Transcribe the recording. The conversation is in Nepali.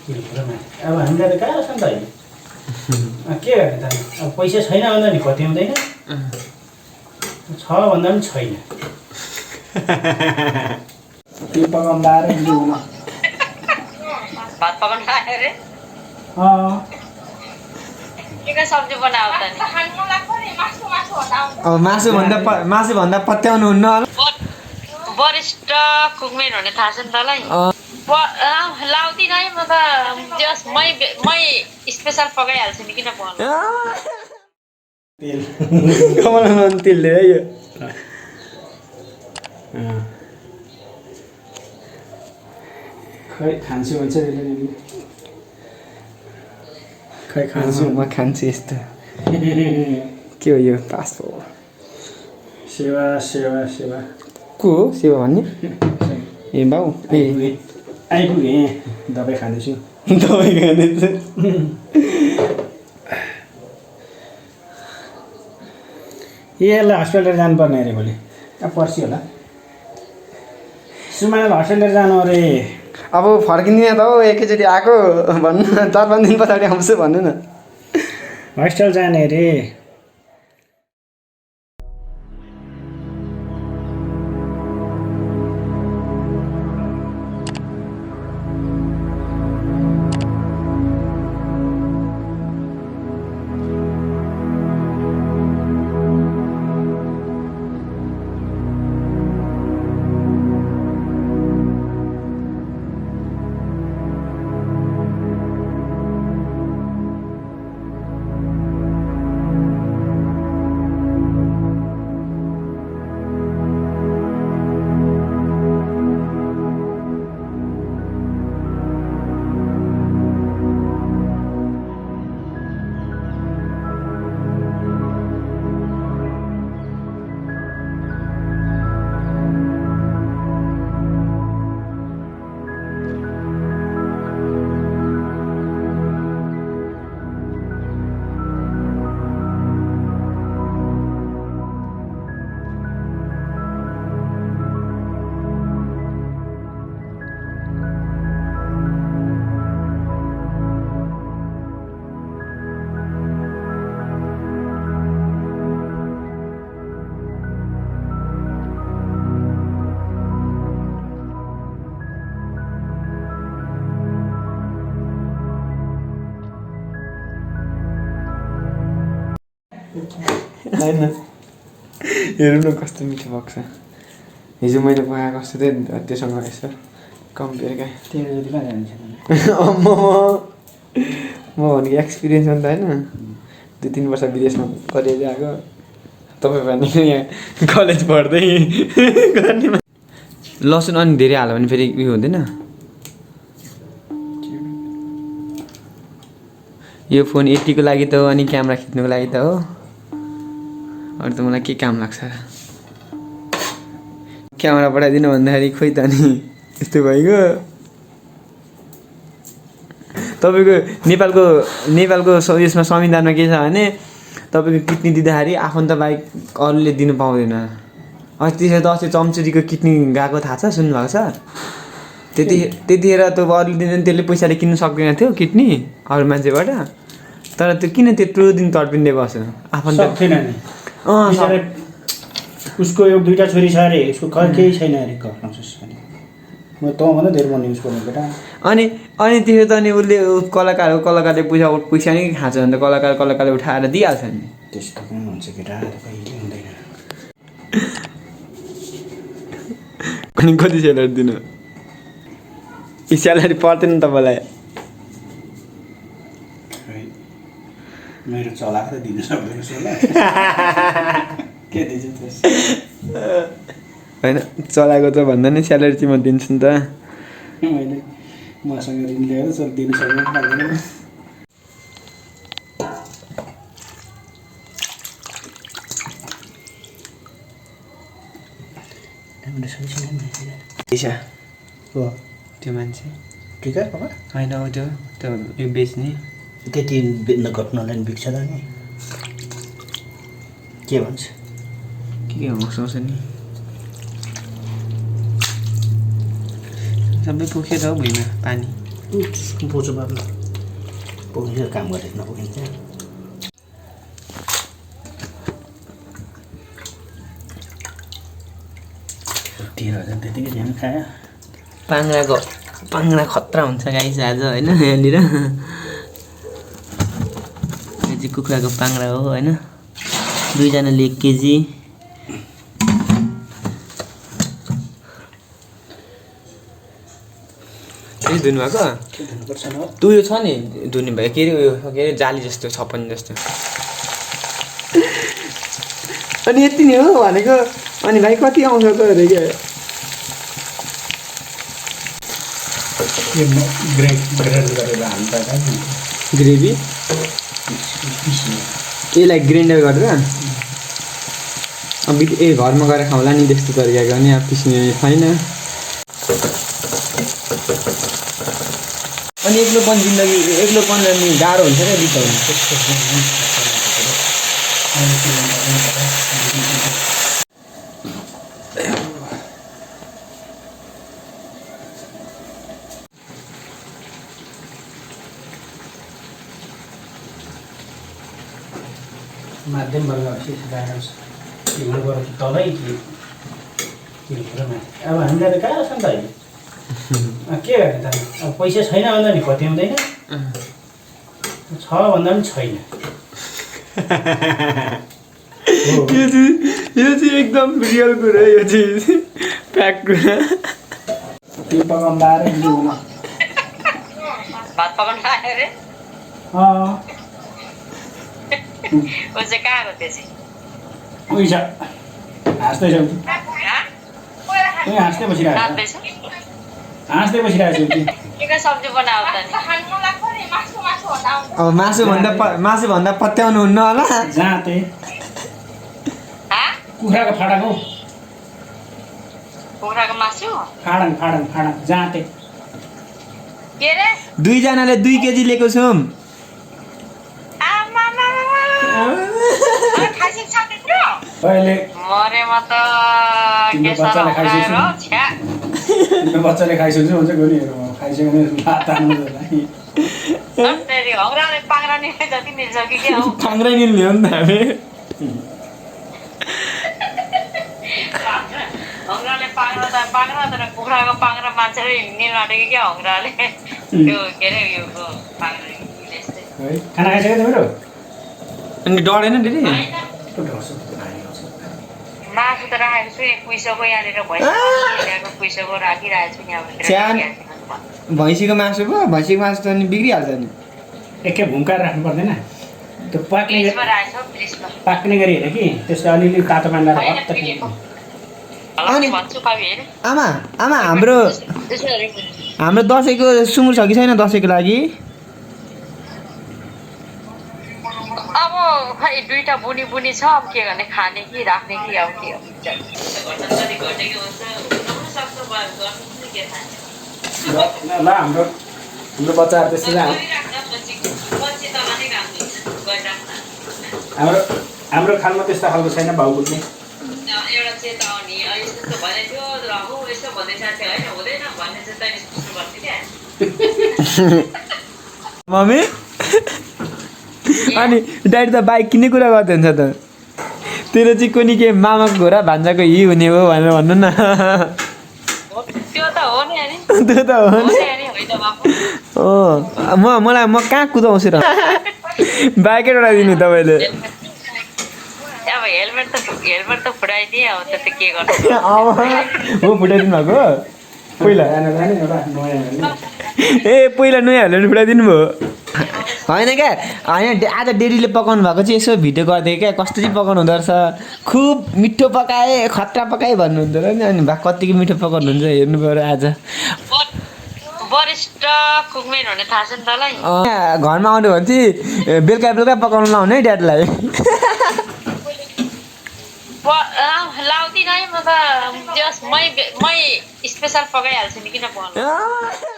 अब हामीलाई त गाह्रो छ नि त अहिले के गर्ने त अब पैसा छैन भन्दा नि कति हुँदैन छ भन्दा पनि छैन के पकाउनु लाएर भात पकाउनु लायो रे के सब्जी बनाऊ त नि अब मासु भन्दा पत्याउनु हुन्न होला वरिष्ठ कुकमेन हुने थाहा छ नि तँलाई लाउँदिन है म त जस मै स्पेसल पकाइहाल्छु नि किन पकाउनु तेल कमलमा तेल है यो खै खान्छु भन्छ खै खान्छु म खान्छु यस्तो के हो यो पासपोर्ट सेवा सेवा सेवा को हो सेवा भन्ने ए बाउ ए आइपुगेँ दबाई खाँदैछु दबाई खाँदैछु यसलाई हस्पिटल जानुपर्ने अरे भोलि अब पर्सि होला सुमायालाई हस्पिटल जानु अरे अब फर्किँदैन त हौ एकैचोटि आएको भन्नु 4-5 दिन पछाडि आउँछु भन्नु न हस्पिटल जाने अरे हैन हेर्नु न कस्तो मिठो भएको छ हिजो मैले पकाएको कस्तो थियो त्योसँग यसो कम्पेयर क्या म भनेको एक्सपिरियन्स हो नि त होइन 2-3 वर्ष विदेशमा गरेर आएको तपाईँ भनेको यहाँ कलेज पढ्दै गर्ने लसुन अनि धेरै हाल्यो भने फेरि उयो हुँदैन यो फोन 80 को लागि त हो अनि क्यामेरा खिच्नुको लागि त हो अरू त मलाई के काम लाग्छ क्यामेरा पठाइदिनु भन्दाखेरि खोइ त नि यस्तो भइगयो तपाईँको नेपालको यसमा संविधानमा के छ भने तपाईँको किडनी दिँदाखेरि आफन्त बाहेक अरूले दिनु पाउँदैन त्यसरी त अस्ति चम्चुरीको किडनी गएको थाहा छ सुन्नुभएको छ त्यतिखेर त अरूले दिँदैन त्यसले पैसाले किन्नु सक्दैन थियो किडनी अरू मान्छेबाट तर त्यो किन त्यत्रो दिन तडपिँदै बस्यो आफन्त सक्थेन नि उसको 1-2टा छोरी छ अरे उसको केही छैन अरे म त भन्दा धेरै मन युज गर्नु बेटा अनि त्यसो त अनि उसले कलाकारले पैसा नै खान्छ भने त कलाकारले उठाएर दिइहाल्छ नि त्यस्तो पनि हुन्छ केटा कहिले हुँदैन अनि कति स्यालेरी दिनु स्यालेरी पर्दैन तपाईँलाई मेरो चलाएर दिनु सक्दैन के दिन्छ होइन चलाएको त भन्दा नि स्यालेरी चाहिँ म दिन्छु नि त मैले मसँग ऋण ल्याएर सर दिनु सक्नु पर्दैन हो त्यो मान्छे ठिकै बाबा होइन हो त्यो यो बेच्ने त्यति बेच्न घट्नलाई बिक्छ र नि के भन्छ के हँसाउँछ नि सबै पुग्यो त हौ भुइँमा पानी बोजू बाबु पुगिन्छ काम गरेर नपुगिन्छ 13,000 त्यतिकै ध्यान खायो पाङ्ग्रा खतरा हुन्छ गाइस आज हैन यहाँनिर यो चाहिँ कुखुराको पाङ्ग्रा हो हैन दुईजनाले 1 केजी के धुनु भएको तु यो छ नि धुनु भयो के रे जाली जस्तो छपनी जस्तो अनि यति नै हो भनेको अनि भाइ कति आउँछ त रे के ग्रेभी यसलाई ग्राइन्डर गरेर अब घरमा गएर खाउँला नि त्यस्तो तरिकाको नि अब पिस्ने छैन अनि एक्लोपन जिन्दगी एक्लोपन नि गाह्रो हुन्छ क्या बिताउनु माध्यम वर्ग गाह्रो हिँड्नु गएर तलै कि अब हामीलाई त गाह्रो छ नि त अहिले के गर्ने त अब पैसा छैन भन्दा नि कति हुँदैन छ भन्दा पनि छैन यो चाहिँ एकदम रियल कुरा यो चाहिँ प्याक कुरा त्यो पकाउँदा आएर भात पकाउनु आयो रे ओ चाहिँ कहाँ हो त्यो चाहिँ उही छ हाँस्दै छ हाँस्दै बसिरहेको हाँस्दै बसिरहेको छु के सब्जी बनाऊ त नि अब मासु भन्दा पत्याउनु हुन्न होला जाँते कुखुराको फाडाको कुखुराको मासु फाडङ जाँते के रे दुईजनाले 2 केजी लिएको छौँ अहिले मरे म त के सारा खाइसक्यो छ्या तिम्रो बच्चाले खाइसक्छ भन्छ गोलीहरू खाइसक्यो भने भात हाल्नु तेरी हौराले पाङ्ग्रा नि जति नि सके के हो पाङ्ग्रा नि ल्याउ नि त हामी हौराले पाङ्ग्रा तर कुखुराको पाङ्ग्रा मान्छेले हिँड्ने नाटेको के हौराले त्यो के रे यो पाङ्ग्रा जस्तै है खाना खाइसक्यो तिम्रो अनि डढेन दिदी मासु त राखेको छु कुइसोको यहाँनिर भैँसीको कुइसोको राखिरहेको छु नि भैँसीको मासु पो भैँसीको मासु त अनि बिग्रिहाल्छ नि एकै भुम्काएर राख्नु पर्दैन त्यो पाक्ने गरी होइन कि त्यसलाई अलिअलि तातो पानी लगाएर अनि आमा हाम्रो दसैँको सुँगुर छ कि छैन दसैँको लागि अब खै दुईटा बुनी छ अब के गर्ने खाने कि राख्ने कि अब के ल हाम्रो बच्चाहरू त्यस्तो चाहिँ हाम्रो खानमा त्यस्तो खालको छैन भाउ बुझ्ने एउटा चेतावनी यस्तो भने थियो र हो यस्तो भन्दैछ होइन हुँदैन भन्ने चेतावनी सुन्नु पर्थ्यो क्या मम्मी अनि ड्याडी त बाइक किन्ने कुरा गर्दै हुन्छ त तेरो चाहिँ कुनै के मामाको घोडा भान्जाको हि हुने हो भनेर भन्नु न त्यो त हो नि अनि त्यो त हो नि हो मलाई म कहाँ कुदाउँछु र बाइकै उडाइदिनु तपाईँले अब हेलमेट त फुटाइदिएँ अब त्यो त के गर्नु हो फुटाइदिनु भएको पहिला ए पहिला नयाँ हेलमेट फुटाइदिनु भयो होइन क्या होइन आज डेडीले पकाउनु भएको चाहिँ यसो भिडियो गरिदिएँ क्या कस्तो चाहिँ पकाउनु हुँदो रहेछ खुब मिठो पकाएँ खतरा पकाएँ भन्नुहुँदो रहेछ नि अनि भा कतिको मिठो पकाउनुहुन्छ हेर्नु पऱ्यो आज वरिष्ठ कुकमेन हुने थाहा छ नि तँलाई घरमा आउनु भने चाहिँ बेलुका पकाउनु लाउने है ड्याडीलाई लाउँदिनँ है म त जस मै स्पेसल पकाइहाल्छु नि किन पकाउनु